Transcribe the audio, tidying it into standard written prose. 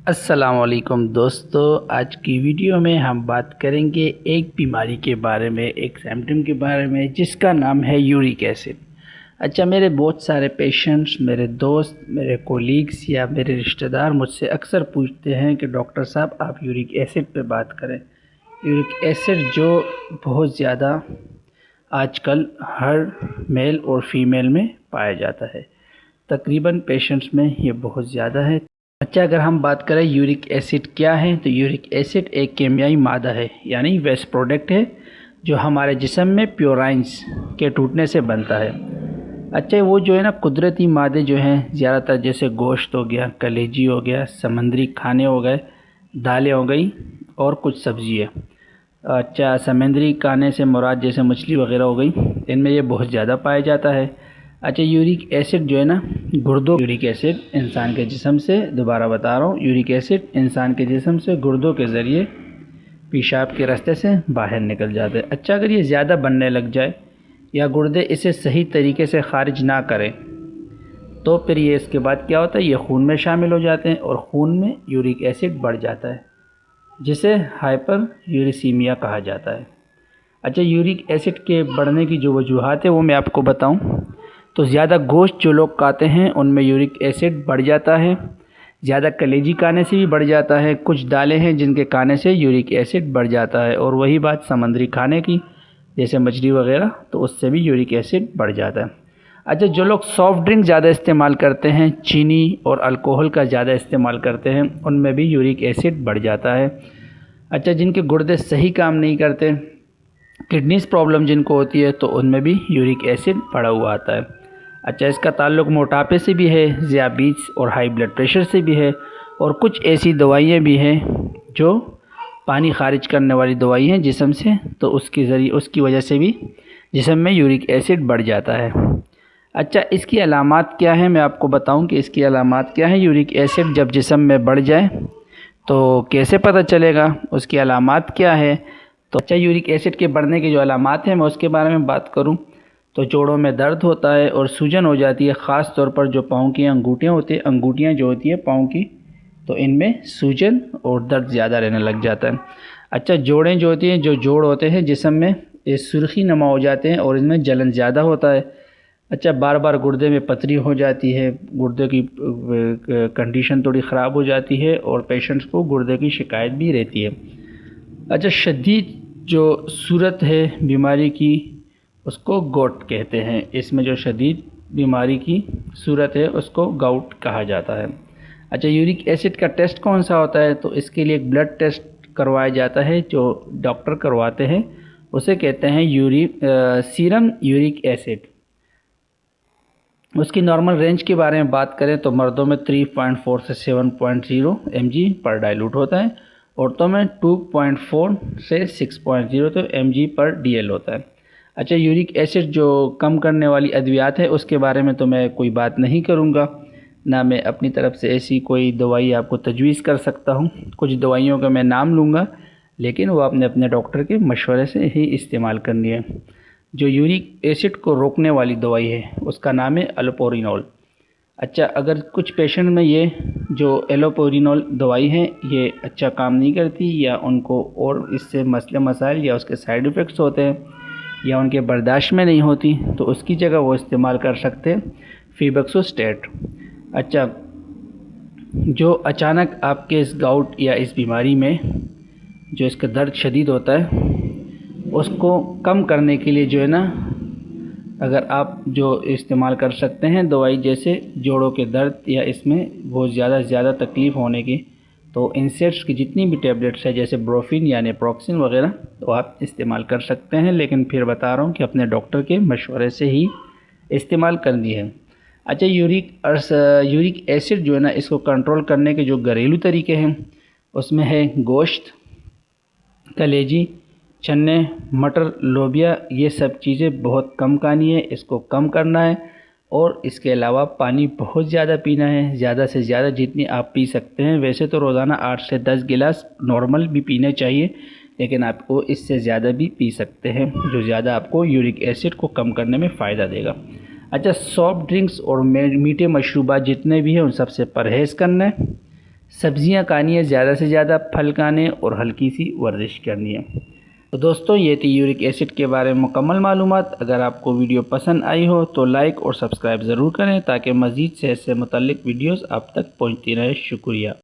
अस्सलामुअलैकुम दोस्तों, आज की वीडियो में हम बात करेंगे एक बीमारी के बारे में, एक सिम्टम के बारे में जिसका नाम है यूरिक एसिड। अच्छा, मेरे बहुत सारे पेशेंट्स, मेरे दोस्त, मेरे कोलीग्स या मेरे रिश्तेदार मुझसे अक्सर पूछते हैं कि डॉक्टर साहब आप यूरिक एसिड पे बात करें। यूरिक एसिड जो बहुत ज़्यादा आजकल हर मेल और फीमेल में पाया जाता है, तकरीबन पेशेंट्स में ये बहुत ज़्यादा है। अच्छा, अगर हम बात करें यूरिक एसिड क्या है, तो यूरिक एसिड एक केमियाई मादा है, यानी वेस्ट प्रोडक्ट है जो हमारे जिस्म में प्योराइंस के टूटने से बनता है। अच्छा, वो जो है ना कुदरती मादे जो हैं ज़्यादातर, जैसे गोश्त हो गया, कलेजी हो गया, समंदरी खाने हो गए, दालें हो गई और कुछ सब्ज़ी है। अच्छा, समंदरी खाने से मुराद जैसे मछली वगैरह हो गई, इनमें ये बहुत ज़्यादा पाया जाता है। अच्छा, यूरिक एसिड जो है ना गुर्दों, यूरिक एसिड इंसान के जिस्म से, दोबारा बता रहा हूँ, यूरिक एसिड इंसान के जिस्म से गुर्दों के ज़रिए पेशाब के रास्ते से बाहर निकल जाते हैं। अच्छा, अगर ये ज़्यादा बनने लग जाए या गुर्दे इसे सही तरीके से खारिज ना करें तो फिर ये इसके बाद क्या होता है, ये खून में शामिल हो जाते हैं और खून में यूरिक एसिड बढ़ जाता है, जिसे हाइपर यूरिसीमिया कहा जाता है। अच्छा, यूरिक एसिड के बढ़ने की जो वजूहात है वो मैं आपको बताऊं तो ज़्यादा गोश्त जो लोग खाते हैं उनमें यूरिक एसिड बढ़ जाता है, ज़्यादा कलेजी खाने से भी बढ़ जाता है, कुछ दालें हैं जिनके खाने से यूरिक एसिड बढ़ जाता है, और वही बात समंदरी खाने की जैसे मछली वगैरह, तो उससे भी यूरिक एसिड बढ़ जाता है। अच्छा, जो लोग सॉफ़्ट ड्रिंक ज़्यादा इस्तेमाल करते हैं, चीनी और अल्कोहल का ज़्यादा इस्तेमाल करते हैं, उनमें भी यूरिक एसिड बढ़ जाता है। अच्छा, जिनके गुर्दे सही काम नहीं करते, किडनीज़ प्रॉब्लम जिनको होती है, तो उनमें भी यूरिक एसिड बढ़ा हुआ आता है। अच्छा, इसका ताल्लुक़ मोटापे से भी है, ज़ियाबीट्स और हाई ब्लड प्रेशर से भी है, और कुछ ऐसी दवाइयाँ भी हैं जो पानी खारिज करने वाली दवाई हैं जिस्म से, तो उसकी वजह से भी जिस्म में यूरिक एसिड बढ़ जाता है। अच्छा, इसकी अलामात क्या हैं, मैं आपको बताऊं कि इसकी अलामात क्या हैं। यूरिक एसिड जब जिस्म में बढ़ जाए तो कैसे पता चलेगा, उसकी अलामात क्या है। तो अच्छा, यूरिक एसिड के बढ़ने की जो अलामात हैं मैं उसके बारे में बात करूं तो जोड़ों में दर्द होता है और सूजन हो जाती है, ख़ास तौर पर जो पाँव की अंगूठियाँ होती हैं, अंगूठियाँ जो होती हैं पाँव की, तो इनमें सूजन और दर्द ज़्यादा रहने लग जाता है। अच्छा, जोड़ें जो होती हैं, जो जोड़ होते हैं जिस्म में, ये सुर्खी नमा हो जाते हैं और इनमें जलन ज़्यादा होता है। अच्छा, बार बार गुर्दे में पथरी हो जाती है, गुर्दे की कंडीशन थोड़ी ख़राब हो जाती है और पेशेंट्स को गुर्दे की शिकायत भी रहती है। अच्छा, शदीद जो सूरत है बीमारी की उसको गोट कहते हैं। इसमें जो शदीद बीमारी की सूरत है उसको गाउट कहा जाता है। अच्छा, यूरिक एसिड का टेस्ट कौन सा होता है, तो इसके लिए एक ब्लड टेस्ट करवाया जाता है जो डॉक्टर करवाते हैं, उसे कहते हैं सीरम यूरिक एसिड। उसकी नॉर्मल रेंज के बारे में बात करें तो मर्दों में 3.4 से 7.0 mg पर डाइल्यूट होता है, औरतों में 2.4 से 6.0 तो mg पर dl होता है। अच्छा, यूरिक एसिड जो कम करने वाली अद्वियात है उसके बारे में तो मैं कोई बात नहीं करूँगा, ना मैं अपनी तरफ से ऐसी कोई दवाई आपको तजवीज़ कर सकता हूँ। कुछ दवाइयों का मैं नाम लूँगा, लेकिन वो आपने अपने डॉक्टर के मशवरे से ही इस्तेमाल करनी है। जो यूरिक एसिड को रोकने वाली दवाई है उसका नाम है एलोपोरिनॉल। अच्छा, अगर कुछ पेशेंट में ये जो एलोपोरिनॉल दवाई है ये अच्छा काम नहीं करती, या उनको और इससे मसले मसाइल या उसके साइड इफ़ेक्ट्स होते हैं, या उनके बर्दाश्त में नहीं होती, तो उसकी जगह वो इस्तेमाल कर सकते हैं फीबक्सोस्टेट। अच्छा, जो अचानक आपके इस गाउट या इस बीमारी में जो इसका दर्द शदीद होता है उसको कम करने के लिए जो है ना, अगर आप जो इस्तेमाल कर सकते हैं दवाई, जैसे जोड़ों के दर्द या इसमें बहुत ज़्यादा तकलीफ़ होने की, तो इंसेट्स की जितनी भी टैबलेट्स है जैसे ब्रोफिन या नेप्रोक्सिन वगैरह, तो आप इस्तेमाल कर सकते हैं, लेकिन फिर बता रहा हूँ कि अपने डॉक्टर के मशवरे से ही इस्तेमाल करनी है। अच्छा, यूरिक एसिड जो है ना, इसको कंट्रोल करने के जो घरेलू तरीके हैं उसमें है गोश्त, कलेजी, चने, मटर, लोबिया, ये सब चीज़ें बहुत कम खानी है, इसको कम करना है। और इसके अलावा पानी बहुत ज़्यादा पीना है, ज़्यादा से ज़्यादा जितनी आप पी सकते हैं। वैसे तो रोज़ाना 8 से 10 गिलास नॉर्मल भी पीने चाहिए, लेकिन आपको इससे ज़्यादा भी पी सकते हैं, जो ज़्यादा आपको यूरिक एसिड को कम करने में फ़ायदा देगा। अच्छा, सॉफ्ट ड्रिंक्स और मीठे मशरूबात जितने भी हैं उन सबसे परहेज़ करना है। सब्जियां खानी है ज़्यादा से ज़्यादा, फल खाने और हल्की सी वर्जिश करनी है। तो दोस्तों ये थी यूरिक एसिड के बारे में मुकम्मल मालूमात। अगर आपको वीडियो पसंद आई हो तो लाइक और सब्सक्राइब ज़रूर करें ताकि मज़ीद सेहत से मुतल्लिक वीडियोस आप तक पहुंचती रहे। शुक्रिया।